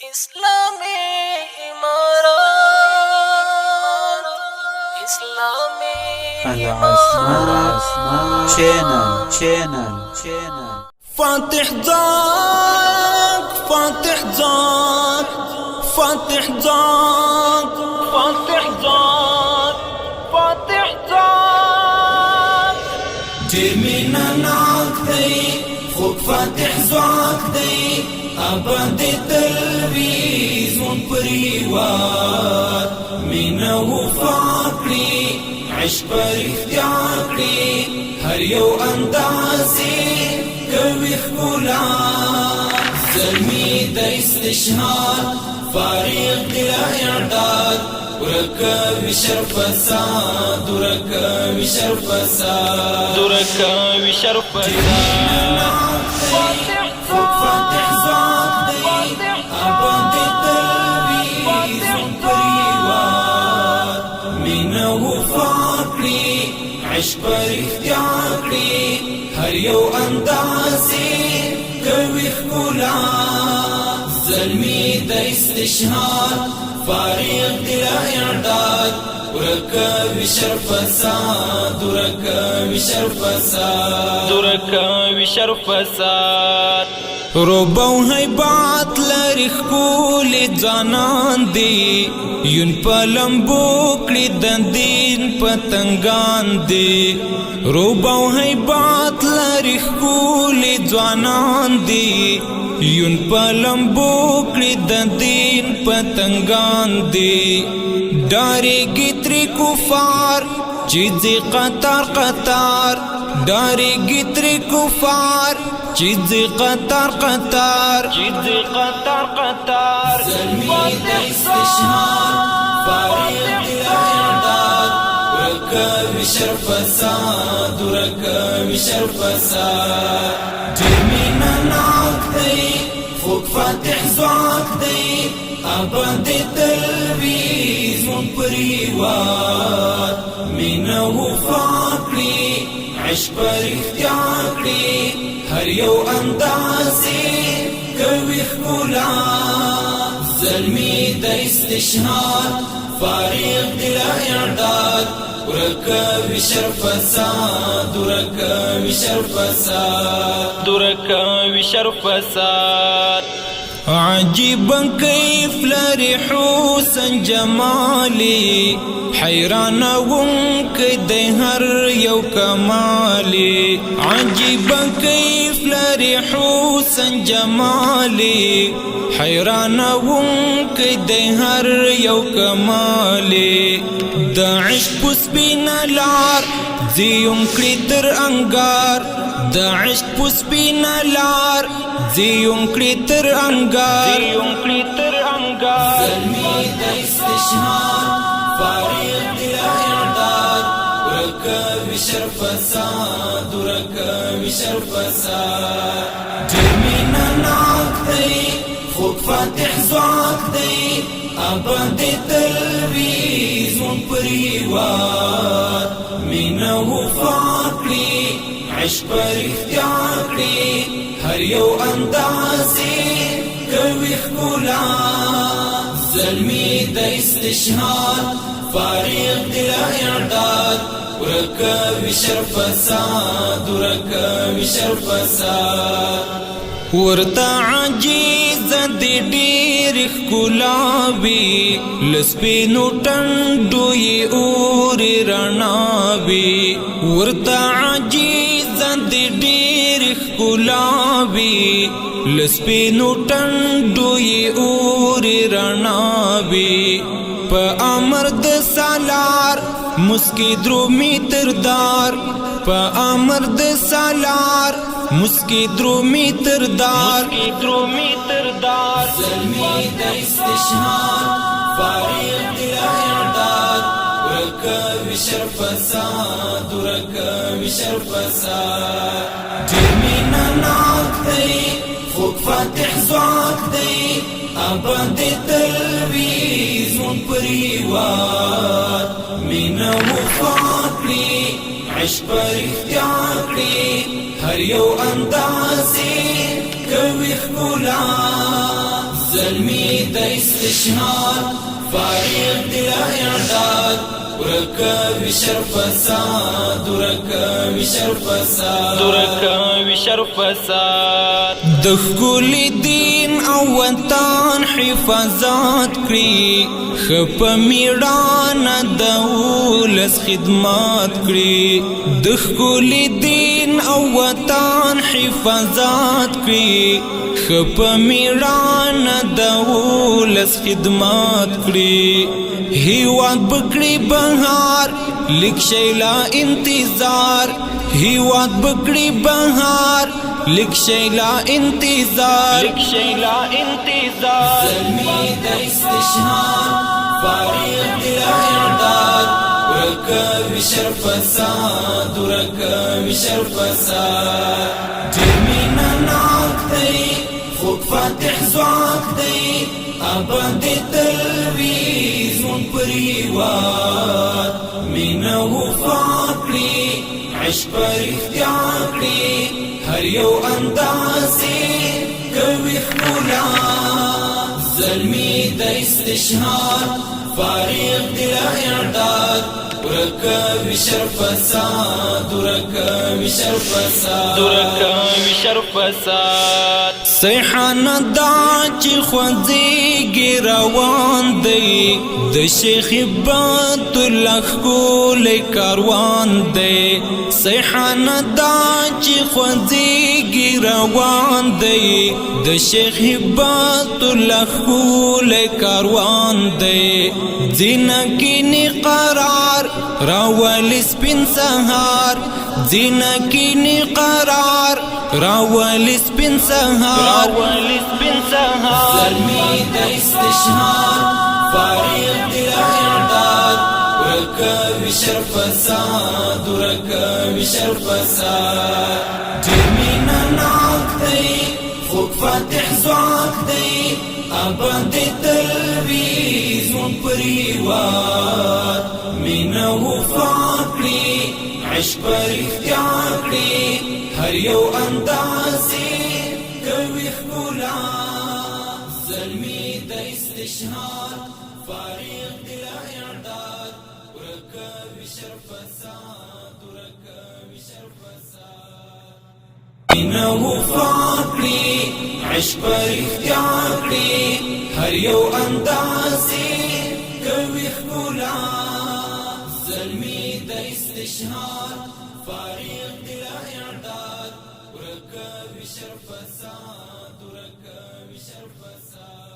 اسلامی امارات اسلامی العصمت channel فاتح ذاك فاتح ذاك فاتح ذاك فاتح ذاك فاتح ذاك جرمنا ناك دي خوك فاتح ذاك دي ابد تلويز ونبريوات من وفاقري عشق اختياري هر يو اندازي کوي خلا زلمي د استشهاد فارغ دل اعداد وركب شرف فساد وركب شرف فساد وركب شرف فساد فاتح ذاك دي ابد تلويز ونبريوات من وفاقري عشق اختياري هر یو اندازی کوي خلا زلمی د استشهاد فارغ دل اعداد ورکب شرف فساد ورکب شرف فساد ورکب شرف فساد روبو هیبات لري خول ځانان دي یون پلمبو کړي د دین پتنګان دي روبو هیبات لري خول ځانان دي یون پلمبو کړي د دین پتنګان دي ډاري گیتري کفار چیزی قطار قطار ډاري گیتري کفار چیزی قطار قطار چیزی قطار قطار زلمی د استشهاد فارغ دل اعداد ورکب شرف فساد ورکب شرف فساد جرمنا ناک دی خوک فاتح ذاک دی ابد تلویز ونپریوات من وفاقري عشق اختیاري هر یو اندازي کوي خلا زلمي د استشهاد فارغ دل اعداد وركب شرف فساد وركب شرف فساد وركب شرف فساد عجيبا كيف لري حسن جمالي حيران ومك هر يو كمالي عجيبا كيف لري حسن جمالي حيران ومك هر يو كمالي داعش بسبينا لار زيوم كريتر انگار داعش بسبينا لار زيوم كريتر انگار زيوم كريتر انگار زلمي د استشهاد فارغ دل اعداد وركب شرف فساد وركب شرف فساد جرمنا ناك دي خوك فاتح ذاك دي ابد تلويز ونبريوات من وفاقري عشق اختياري هر یو اندازي کوي خلا زلمي د استشهاد فارغ دل اعداد وركب شرف فساد وركب شرف فساد ورتا عجیز دی ډیر خلاوی لسپینو ټنډو یې اور رڼاوی ورتا عجیز دی ډیر خلاوی لسپینو ټنډو یې اور رڼاوی په امر د سالار مسکی درومی تردار په امر د سالار مسکی درومی تردار زلمی د استشهاد فارغ دل اعداد ورکب شرف فساد ورکب شرف فساد جرمنا ناک دی خوک فاتح ذاک دی ابد تلویز ونپریوات من وفاقري عشق اختیاري هر یو اندازي کوي خلا زلمی د استشهاد فارغ دل اعداد ورکوي شر فساد ورکوي شر فساد ورکوي شر فساد د ښکلي دین او وطن حفاظت کړي ښه په میړانه د ولس خدمت کړي د ښکلي دین او وطن حفاظت کړي ښه په میړانه د ولس خدمت کړي هیواد بکړي بهار لیک شي لا انتظار هیواد بکړي بهار لیک شي لا انتظار لیک شي لا انتظار زلمی د استشهاد فارغ دل اعداد ورکوي شر فساد ورکوي شر فساد ډېر مینه ناک دی خوږ فاتح ځواک دی ابد تل زمون پر هیواد مینه وفا کړي عشق پر اختیار کړي هر یو اندازې کوي ښکلا زلمی د استشهاد فارغ دل اعداد ورکوي شر فساد ورکوي شر فساد ورکوي شر فساد سیحانه دا چې خوځېږي روان دی د شیخ عبد الله ښکلی کاروان دی سیحانه دا چې خوځېږي روان دی د شیخ عبد الله ښکلی کاروان دی ځینه کینې قرار راولي سپین سهار ځینه کینې قرار راولي سپین سهار راولي سپین سهار زلمی د استشهاد فارغ دل اعداد ورکوي شر فساد ورکوي شر فساد ډېر مینه ناک دی خوږ فاتح ځواک دی ابد تل زمون پر هیواد مینه وفا کړي عشق پر اختیار کړي هر یو اندازې کوي ښکلا زلمی د استشهاد فارغ دل اعداد ورکوي شر فساد ورکوي شر فساد مینه وفا کړي عشق پر اختیار کړي هر یو اندازې کوي ښکلا زلمی د استشهاد فارغ دل اعداد ورکوي شر فساد ورکوي شر فساد